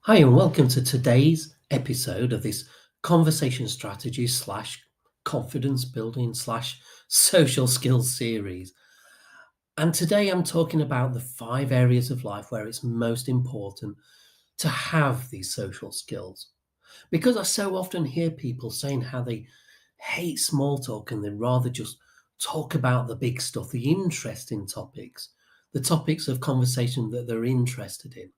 Hi, and welcome to today's episode of this conversation strategy slash confidence building slash social skills series. And today I'm talking about the 5 areas of life where it's most important to have these social skills. Because I so often hear people saying how they hate small talk and they'd rather just talk about the big stuff, the interesting topics, the topics of conversation that they're interested in.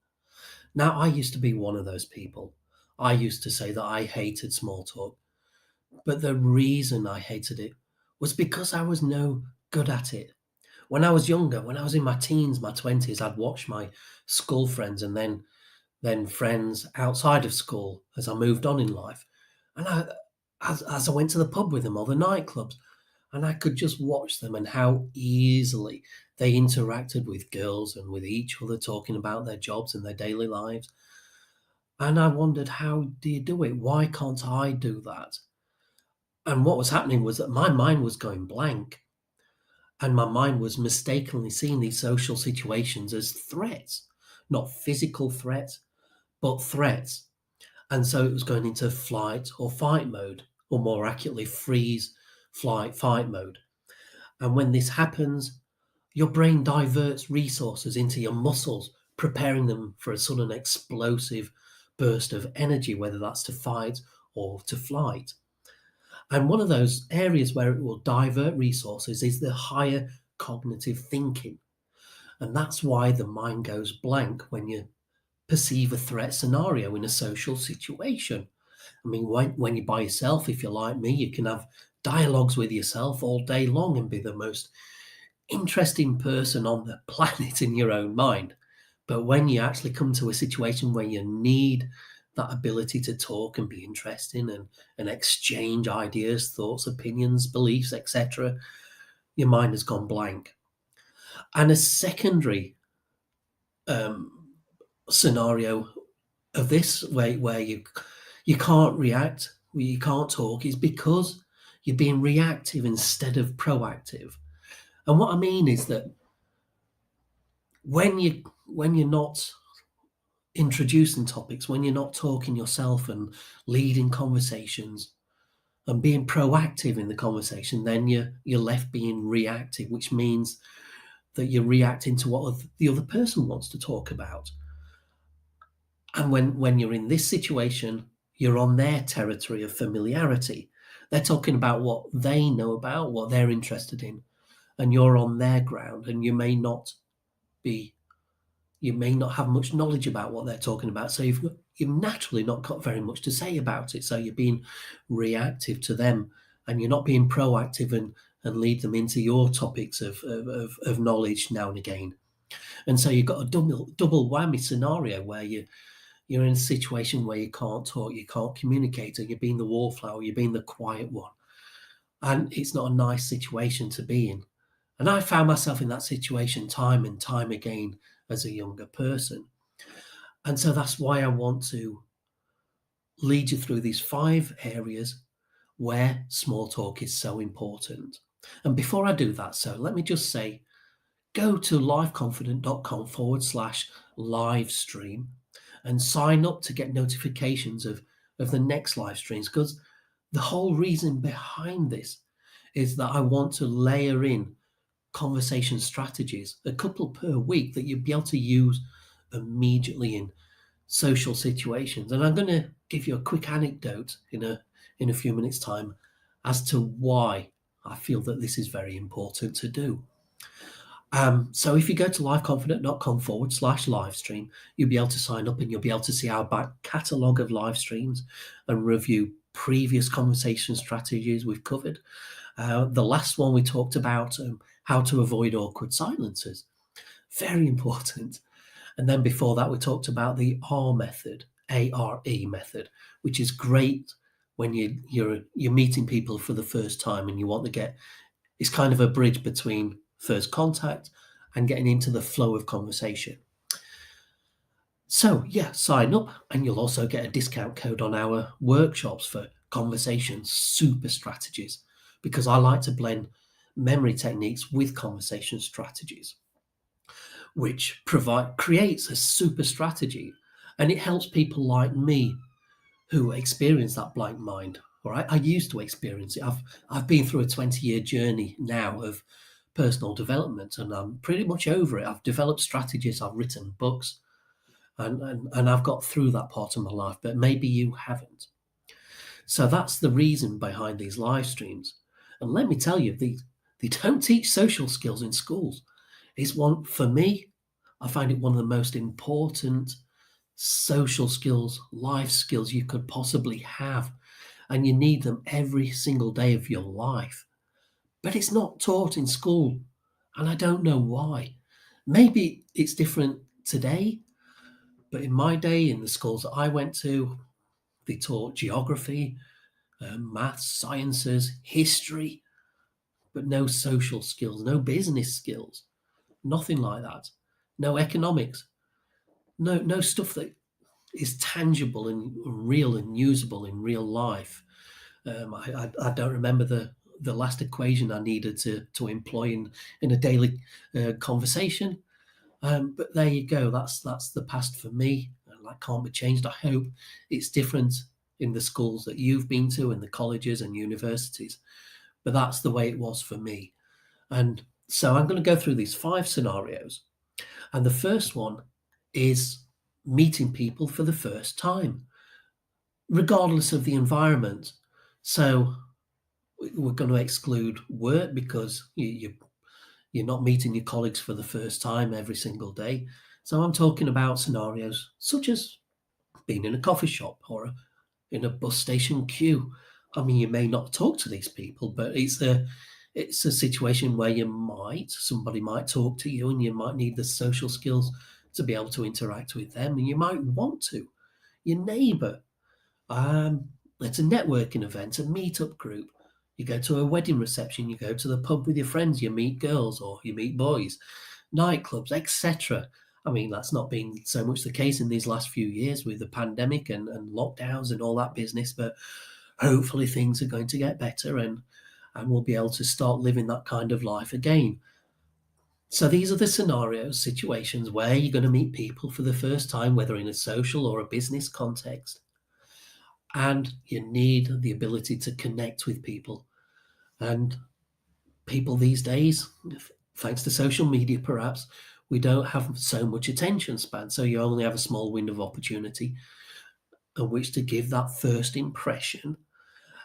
Now, I used to be one of those people. I used to say that I hated small talk, but the reason I hated it was because I was no good at it. When I was younger, when I was in my teens, my 20s, I'd watch my school friends and then friends outside of school as I moved on in life. And as I went to the pub with them or the nightclubs, and I could just watch them and how easily they interacted with girls and with each other, talking about their jobs and their daily lives. And I wondered, how do you do it? Why can't I do that? And what was happening was that my mind was going blank, and my mind was mistakenly seeing these social situations as threats, not physical threats, but threats. And so it was going into flight or fight mode, or more accurately, freeze, flight, fight mode. And when this happens, your brain diverts resources into your muscles, preparing them for a sudden explosive burst of energy, whether that's to fight or to flight. And one of those areas where it will divert resources is the higher cognitive thinking. And that's why the mind goes blank when you perceive a threat scenario in a social situation. I mean, when you're by yourself, if you're like me, you can have dialogues with yourself all day long and be the most interesting person on the planet in your own mind. But when you actually come to a situation where you need that ability to talk and be interesting and exchange ideas, thoughts, opinions, beliefs, etc., your mind has gone blank. And a secondary um, scenario of this, where you can't react, where you can't talk, is because you're being reactive instead of proactive. And what I mean is that when you're not introducing topics, when you're not talking yourself and leading conversations and being proactive in the conversation, then you're left being reactive, which means that you're reacting to what the other person wants to talk about. And when you're in this situation, you're on their territory of familiarity. They're talking about what they know about, what they're interested in, and you're on their ground, and be you may not have much knowledge about what they're talking about. So you've naturally not got very much to say about it. So you're being reactive to them, and you're not being proactive and lead them into your topics of knowledge now and again. And so you've got a double whammy scenario where you're in a situation where you can't talk, you can't communicate, and you're being the wallflower, you're being the quiet one. And it's not a nice situation to be in. And I found myself in that situation time and time again as a younger person. And so that's why I want to lead you through these 5 areas where small talk is so important. And before I do that, so let me just say, go to liveconfident.com/live stream and sign up to get notifications of the next live streams, because the whole reason behind this is that I want to layer in conversation strategies, a couple per week that you'd be able to use immediately in social situations. And I'm going to give you a quick anecdote in a few minutes' time as to why I feel that this is very important to do. So if you go to liveconfident.com/live stream, you'll be able to sign up and you'll be able to see our back catalogue of live streams and review previous conversation strategies we've covered. The last one we talked about how to avoid awkward silences. Very important. And then before that, we talked about the R method, ARE method, which is great when you're meeting people for the first time and you want to get. It's kind of a bridge between first contact and getting into the flow of conversation. So yeah, sign up, and you'll also get a discount code on our workshops for conversation super strategies, because I like to blend memory techniques with conversation strategies, which creates a super strategy. And it helps people like me who experience that blank mind. All right. I used to experience it. I've been through a 20-year journey now of personal development, and I'm pretty much over it. I've developed strategies, I've written books, and I've got through that part of my life, but maybe you haven't. So that's the reason behind these live streams. And let me tell you, they don't teach social skills in schools. It's one, for me, I find it one of the most important social skills, life skills you could possibly have. And you need them every single day of your life. But it's not taught in school. And I don't know why. Maybe it's different today, but in my day, in the schools that I went to, they taught geography, maths, sciences, history, but no social skills, no business skills, nothing like that. No economics, no stuff that is tangible and real and usable in real life. I don't remember the last equation I needed to employ in a daily conversation. But there you go. That's the past for me, and that can't be changed. I hope it's different in the schools that you've been to, in the colleges and universities. But that's the way it was for me. And so I'm going to go through these 5 scenarios. And the first one is meeting people for the first time, regardless of the environment. So we're going to exclude work because you're not meeting your colleagues for the first time every single day. So I'm talking about scenarios such as being in a coffee shop or in a bus station queue. I mean, you may not talk to these people, but it's a situation where somebody might talk to you, and you might need the social skills to be able to interact with them, and you might want to. Your neighbour, um, it's a networking event, a meetup group. You go to a wedding reception, you go to the pub with your friends, you meet girls or you meet boys, nightclubs, etc. I mean, that's not been so much the case in these last few years with the pandemic and lockdowns and all that business, but hopefully things are going to get better, and we'll be able to start living that kind of life again. So these are the scenarios, situations where you're going to meet people for the first time, whether in a social or a business context. And you need the ability to connect with people. And people these days, thanks to social media perhaps, we don't have so much attention span. So you only have a small window of opportunity in which to give that first impression.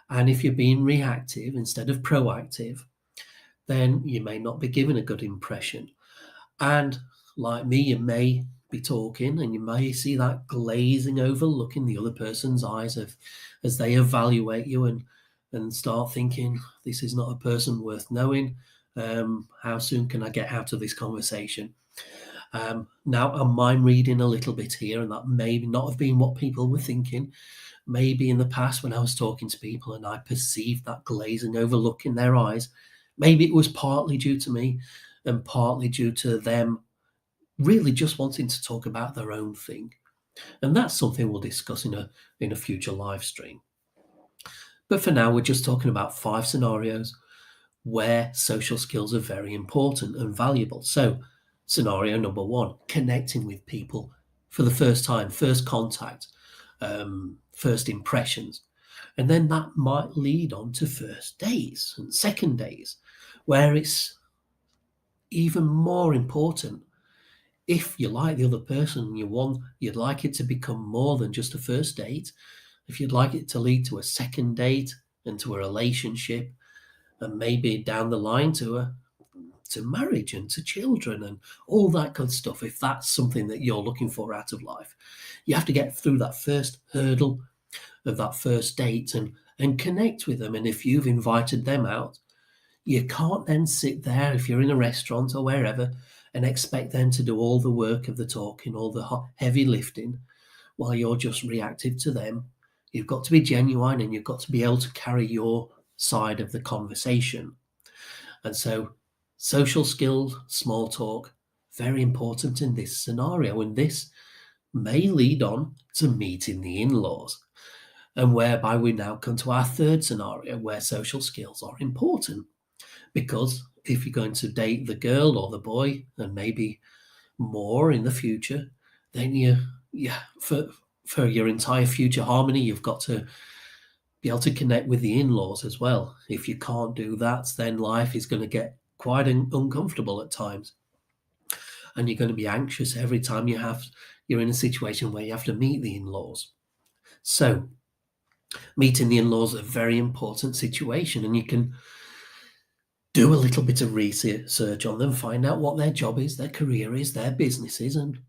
And if you're being reactive instead of proactive, then you may not be given a good impression. And like me, you may be talking and you may see that glazing over look in the other person's eyes as they evaluate you and start thinking, this is not a person worth knowing. How soon can I get out of this conversation? Now, I'm mind reading a little bit here, and that may not have been what people were thinking. Maybe in the past, when I was talking to people and I perceived that glazing over look in their eyes, maybe it was partly due to me and partly due to them really just wanting to talk about their own thing. And that's something we'll discuss in a future live stream. But for now, we're just talking about 5 scenarios where social skills are very important and valuable. So, scenario number 1, connecting with people for the first time, first contact, first impressions. And then that might lead on to first dates and second days, where it's even more important. If you like the other person, you'd like it to become more than just a first date. If you'd like it to lead to a second date and to a relationship, and maybe down the line to marriage and to children and all that good stuff, if that's something that you're looking for out of life, you have to get through that first hurdle of that first date and connect with them. And if you've invited them out, you can't then sit there if you're in a restaurant or wherever and expect them to do all the work of the talking, all the heavy lifting, while you're just reactive to them. You've got to be genuine, and you've got to be able to carry your side of the conversation. And so social skills, small talk, very important in this scenario. And this may lead on to meeting the in-laws, and whereby we now come to our third scenario where social skills are important. Because if you're going to date the girl or the boy, and maybe more in the future, then yeah, for your entire future harmony, you've got to be able to connect with the in-laws as well. If you can't do that, then life is going to get quite uncomfortable at times, and you're going to be anxious every time you're in a situation where you have to meet the in-laws. So meeting the in-laws is a very important situation, and you can do a little bit of research on them, find out what their job is, their career is, their business is, and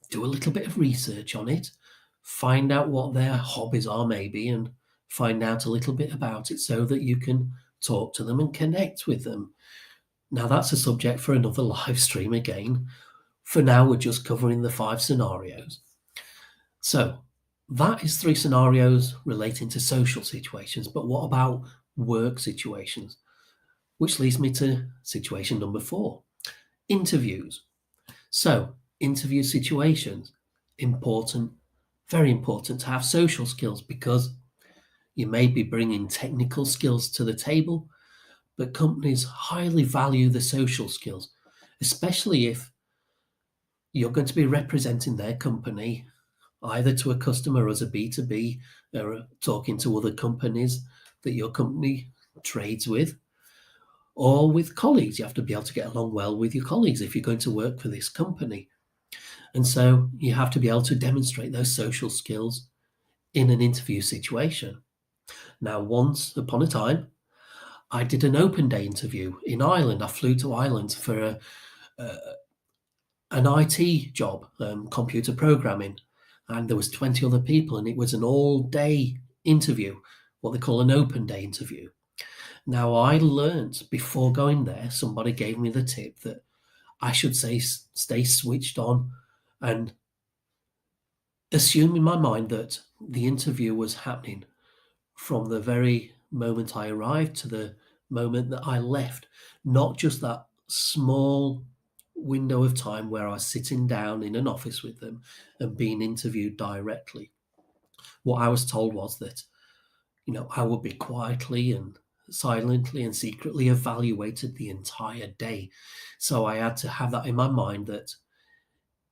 do a little bit of research on it. Find out what their hobbies are, maybe, and find out a little bit about it so that you can talk to them and connect with them. Now, that's a subject for another live stream again. For now, we're just covering the 5 scenarios. So, that is 3 scenarios relating to social situations. But what about work situations? Which leads me to situation number 4, interviews. So, interview situations, important, very important to have social skills, because you may be bringing technical skills to the table, but companies highly value the social skills, especially if you're going to be representing their company either to a customer as a B2B, or talking to other companies that your company trades with, or with colleagues. You have to be able to get along well with your colleagues if you're going to work for this company. And so you have to be able to demonstrate those social skills in an interview situation. Now, once upon a time, I did an open day interview in Ireland. I flew to Ireland for an IT job, computer programming, and there was 20 other people, and it was an all-day interview, what they call an open day interview. Now, I learnt before going there, somebody gave me the tip that I should stay switched on and assume in my mind that the interview was happening from the very moment I arrived to the moment that I left, not just that small window of time where I was sitting down in an office with them and being interviewed directly. What I was told was that, I would be quietly and silently and secretly evaluated the entire day. So I had to have that in my mind that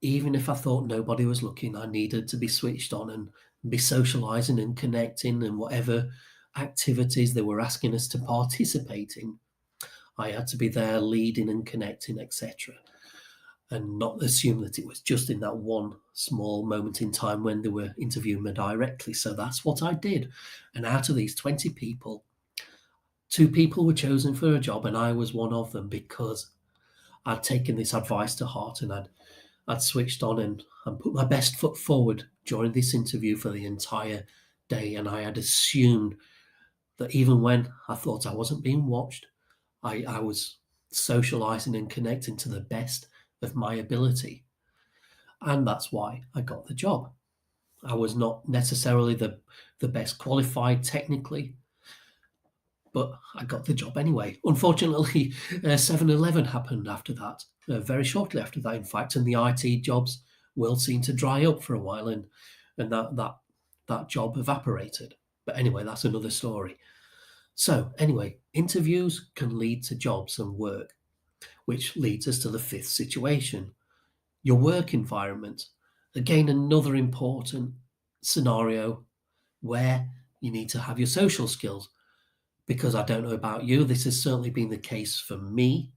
even if I thought nobody was looking, I needed to be switched on and be socializing and connecting, and whatever activities they were asking us to participate in, I had to be there leading and connecting, etc. And not assume that it was just in that one small moment in time when they were interviewing me directly. So that's what I did. And out of these 20 people, 2 people were chosen for a job, and I was one of them, because I'd taken this advice to heart, and I'd switched on and put my best foot forward during this interview for the entire day. And I had assumed that even when I thought I wasn't being watched, I was socializing and connecting to the best of my ability. And that's why I got the job. I was not necessarily the best qualified technically, but I got the job anyway. Unfortunately, 7-Eleven happened after that, very shortly after that, in fact, and the IT jobs will seem to dry up for a while, and that job evaporated. But anyway, that's another story. So anyway, interviews can lead to jobs and work, which leads us to the 5th situation, your work environment. Again, another important scenario where you need to have your social skills. Because I don't know about you, this has certainly been the case for me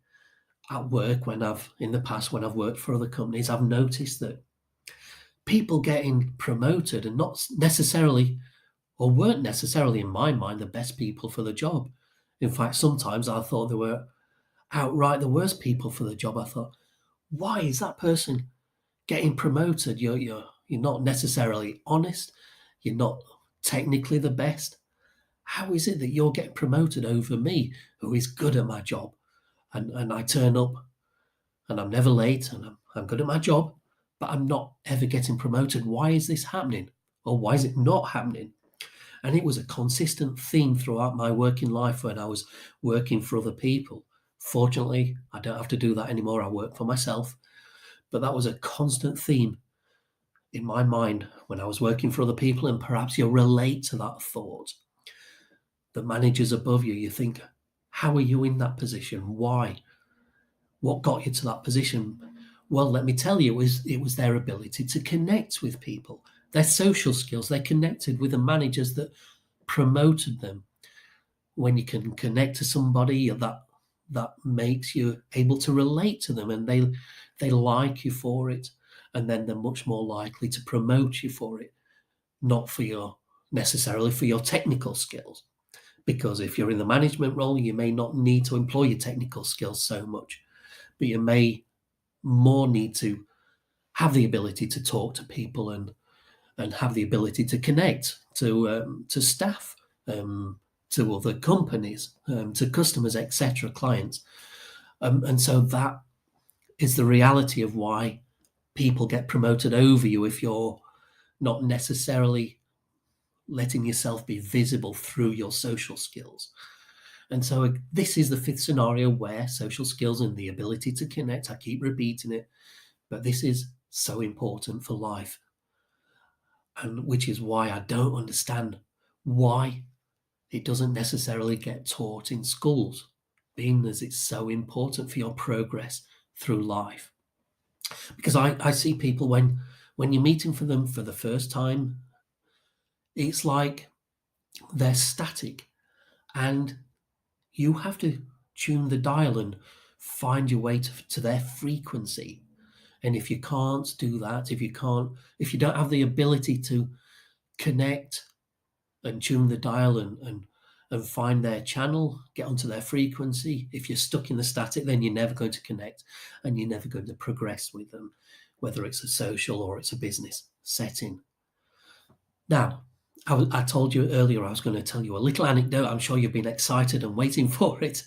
at work in the past, when I've worked for other companies, I've noticed that people getting promoted and not necessarily, or weren't necessarily in my mind, the best people for the job. In fact, sometimes I thought they were outright the worst people for the job. I thought, why is that person getting promoted? You're not necessarily honest. You're not technically the best. How is it that you're getting promoted over me, who is good at my job? And I turn up and I'm never late, and I'm good at my job, but I'm not ever getting promoted. Why is this happening? Or why is it not happening? And it was a consistent theme throughout my working life when I was working for other people. Fortunately, I don't have to do that anymore. I work for myself. But that was a constant theme in my mind when I was working for other people, and perhaps you'll relate to that thought. The managers above you, you think, how are you in that position? Why? What got you to that position? Well, let me tell you, it was their ability to connect with people, their social skills. They connected with the managers that promoted them. When you can connect to somebody, that makes you able to relate to them, and they like you for it, and then they're much more likely to promote you for it, not for your necessarily for your technical skills. Because if you're in the management role, you may not need to employ your technical skills so much, but you may more need to have the ability to talk to people and have the ability to connect to staff, to other companies, to customers, etc., clients. And so that is the reality of why people get promoted over you if you're not necessarily letting yourself be visible through your social skills. And so this is the fifth scenario where social skills and the ability to connect, I keep repeating it, but this is so important for life. And which is why I don't understand why it doesn't necessarily get taught in schools, being as it's so important for your progress through life. Because I see people when you're meeting for them for the first time, it's like they're static, and you have to tune the dial and find your way to their frequency. And if you can't do that, if you don't have the ability to connect and tune the dial and find their channel, get onto their frequency. If you're stuck in the static, then you're never going to connect and you're never going to progress with them, whether it's a social or it's a business setting. Now, I told you earlier I was going to tell you a little anecdote. I'm sure you've been excited and waiting for it,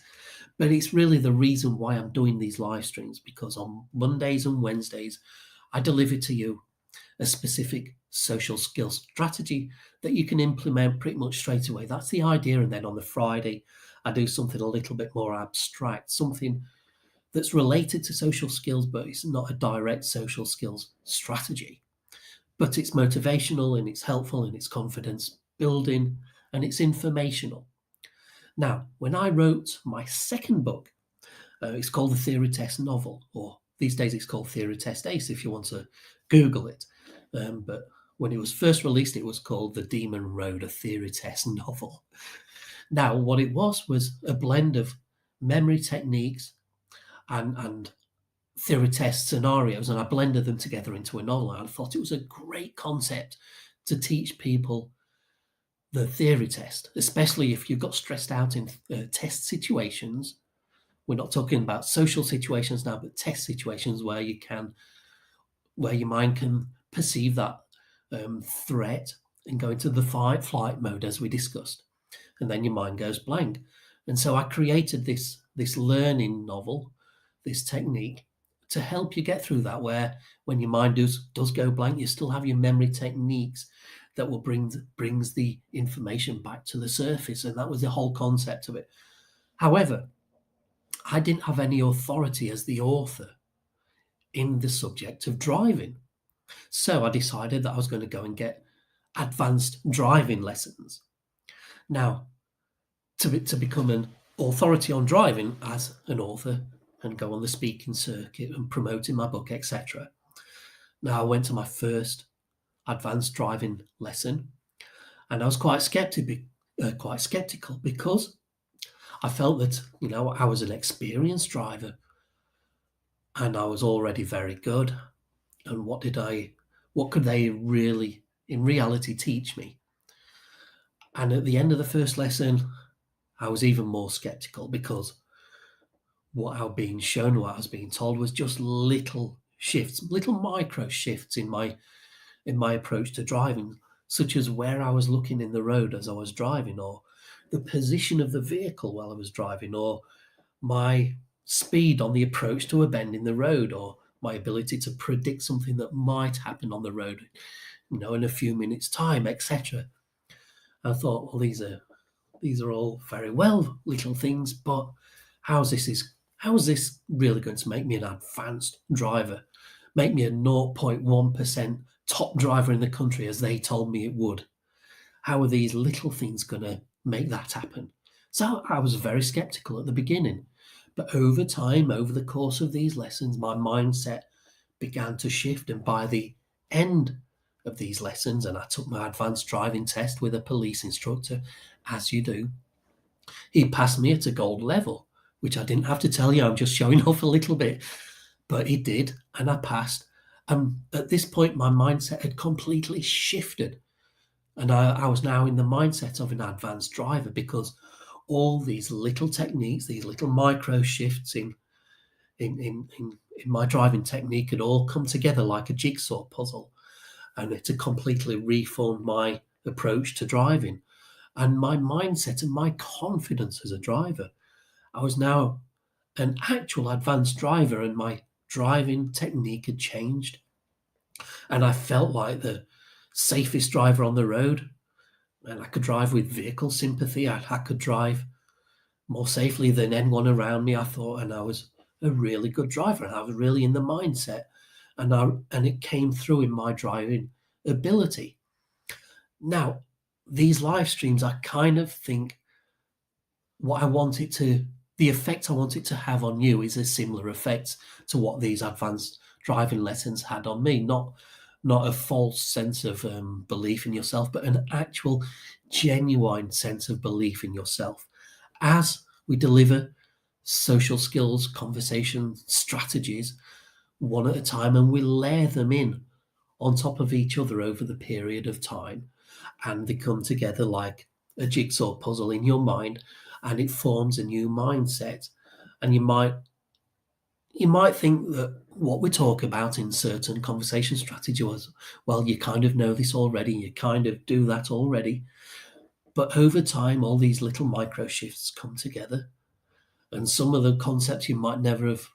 but it's really the reason why I'm doing these live streams, because on Mondays and Wednesdays, I deliver to you a specific social skills strategy that you can implement pretty much straight away. That's the idea. And then on the Friday, I do something a little bit more abstract, something that's related to social skills, but it's not a direct social skills strategy. But it's motivational and it's helpful and it's confidence building and it's informational. Now, when I wrote my second book, it's called the Theory Test Novel, or these days it's called Theory Test Ace if you want to Google it. But when it was first released, it was called The Demon Road, a theory test novel. Now, what it was a blend of memory techniques and theory test scenarios, and I blended them together into a novel. And I thought it was a great concept to teach people the theory test, especially if you got stressed out in test situations. We're not talking about social situations now, but test situations where your mind can perceive that threat and go into the fight flight mode as we discussed, and then your mind goes blank. And so I created this learning novel, this technique to help you get through that, where when your mind does go blank, you still have your memory techniques that will brings the information back to the surface. And that was the whole concept of it. However, I didn't have any authority as the author in the subject of driving. So I decided that I was going to go and get advanced driving lessons. Now, to become an authority on driving as an author and go on the speaking circuit and promoting my book, etc. Now, I went to my first advanced driving lesson, and I was quite skeptical because I felt that I was an experienced driver and I was already very good. And what could they really, in reality, teach me? And at the end of the first lesson, I was even more skeptical because what I was being shown, what I was being told was just little shifts, little micro shifts in my approach to driving, such as where I was looking in the road as I was driving, or the position of the vehicle while I was driving, or my speed on the approach to a bend in the road, or my ability to predict something that might happen on the road, in a few minutes' time, etc. I thought, well, these are all very well little things, but how is this really going to make me an advanced driver, make me a 0.1% top driver in the country as they told me it would? How are these little things going to make that happen? So I was very skeptical at the beginning, but over time, over the course of these lessons, my mindset began to shift. And by the end of these lessons, and I took my advanced driving test with a police instructor, as you do, he passed me at a gold level, which I didn't have to tell you. I'm just showing off a little bit, but he did, and I passed. And at this point, my mindset had completely shifted. And I was now in the mindset of an advanced driver because all these little techniques, these little micro shifts in my driving technique had all come together like a jigsaw puzzle, and it had completely reformed my approach to driving and my mindset and my confidence as a driver. I was now an actual advanced driver, and my driving technique had changed. And I felt like the safest driver on the road. And I could drive with vehicle sympathy. I could drive more safely than anyone around me, I thought. And I was a really good driver. And I was really in the mindset. And it came through in my driving ability. Now, these live streams, I kind of think the effect I want it to have on you is a similar effect to what these advanced driving lessons had on me. Not a false sense of belief in yourself, but an actual genuine sense of belief in yourself as we deliver social skills, conversation strategies one at a time, and we layer them in on top of each other over the period of time, and they come together like a jigsaw puzzle in your mind, and it forms a new mindset. And you might think that what we talk about in certain conversation strategy was, well, you kind of know this already, you kind of do that already. But over time, all these little micro shifts come together, and some of the concepts you might never have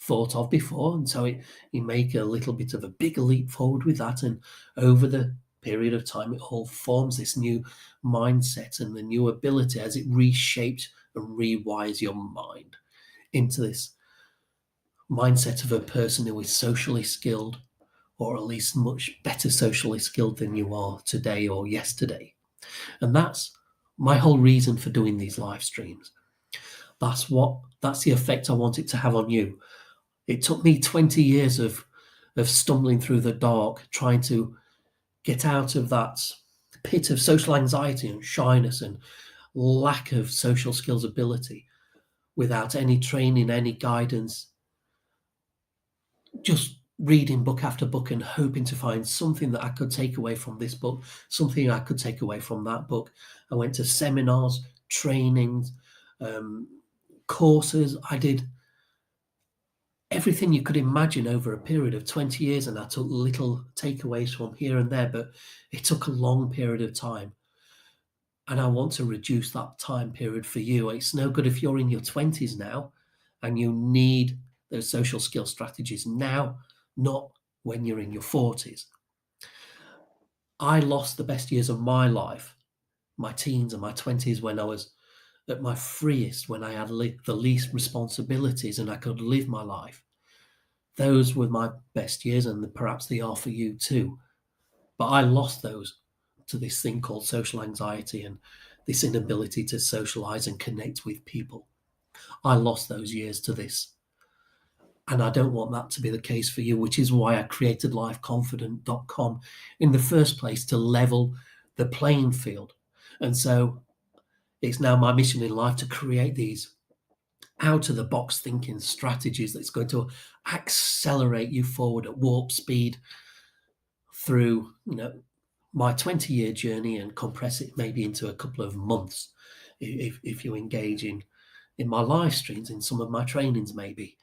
thought of before. And so you make a little bit of a bigger leap forward with that. And over the period of time, it all forms this new mindset and the new ability as it reshapes and rewires your mind into this mindset of a person who is socially skilled, or at least much better socially skilled than you are today or yesterday. And that's my whole reason for doing these live streams. That's the effect I want it to have on you. It took me 20 years of stumbling through the dark, trying to get out of that pit of social anxiety and shyness and lack of social skills ability without any training, any guidance, just reading book after book and hoping to find something that I could take away from this book, something I could take away from that book. I went to seminars, trainings, courses. I did everything you could imagine over a period of 20 years, and I took little takeaways from here and there, but it took a long period of time. And I want to reduce that time period for you. It's no good if you're in your 20s now and you need those social skill strategies now, not when you're in your 40s. I lost the best years of my life, my teens and my 20s, when I was at my freest, when I had the least responsibilities and I could live my life. Those were my best years, and perhaps they are for you too. But I lost those to this thing called social anxiety and this inability to socialize and connect with people. I lost those years to this. And I don't want that to be the case for you, which is why I created lifeconfident.com in the first place, to level the playing field. And so it's now my mission in life to create these out of the box thinking strategies that's going to accelerate you forward at warp speed through, my 20-year journey, and compress it maybe into a couple of months if you engage in my live streams, in some of my trainings maybe.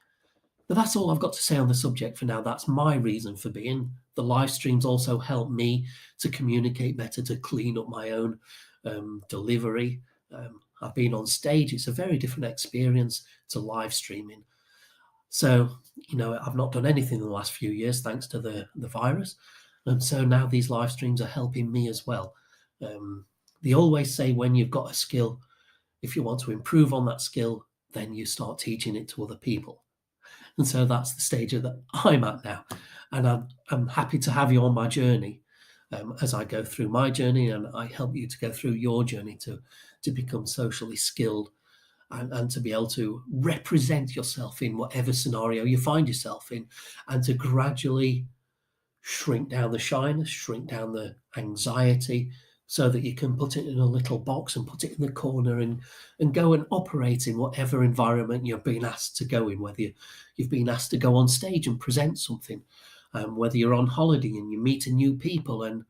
But that's all I've got to say on the subject for now. That's my reason for being. The live streams also help me to communicate better, to clean up my own delivery. I've been on stage. It's a very different experience to live streaming. So, I've not done anything in the last few years thanks to the virus. And so now these live streams are helping me as well. They always say when you've got a skill, if you want to improve on that skill, then you start teaching it to other people. And so that's the stage that I'm at now. And I'm happy to have you on my journey as I go through my journey, and I help you to go through your journey to become socially skilled and to be able to represent yourself in whatever scenario you find yourself in, and to gradually shrink down the shyness, shrink down the anxiety, so that you can put it in a little box and put it in the corner and go and operate in whatever environment you're being asked to go in, whether you've been asked to go on stage and present something, whether you're on holiday and you're meeting new people and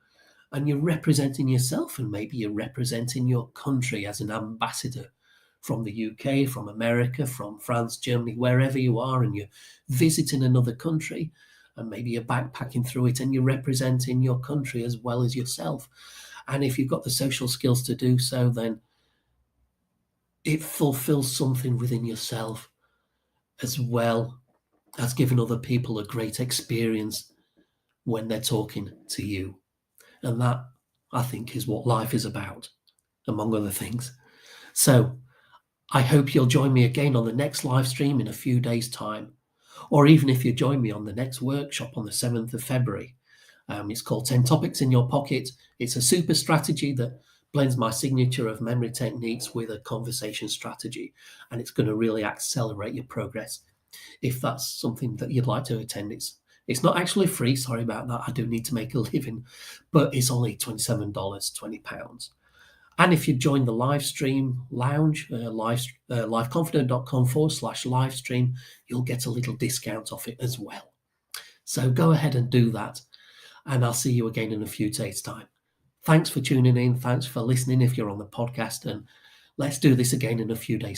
you're representing yourself, and maybe you're representing your country as an ambassador from the UK, from America, from France, Germany, wherever you are, and you're visiting another country, and maybe you're backpacking through it and you're representing your country as well as yourself. And if you've got the social skills to do so, then it fulfills something within yourself, as well as giving other people a great experience when they're talking to you. And that, I think, is what life is about, among other things. So I hope you'll join me again on the next live stream in a few days' time, or even if you join me on the next workshop on the 7th of February. It's called 10 Topics in Your Pocket. It's a super strategy that blends my signature of memory techniques with a conversation strategy, and it's going to really accelerate your progress. If that's something that you'd like to attend, it's not actually free. Sorry about that. I do need to make a living, but it's only $27, £20. And if you join the live stream lounge, liveconfident.com/live stream, you'll get a little discount off it as well. So go ahead and do that. And I'll see you again in a few days' time. Thanks for tuning in. Thanks for listening if you're on the podcast. And let's do this again in a few days' time.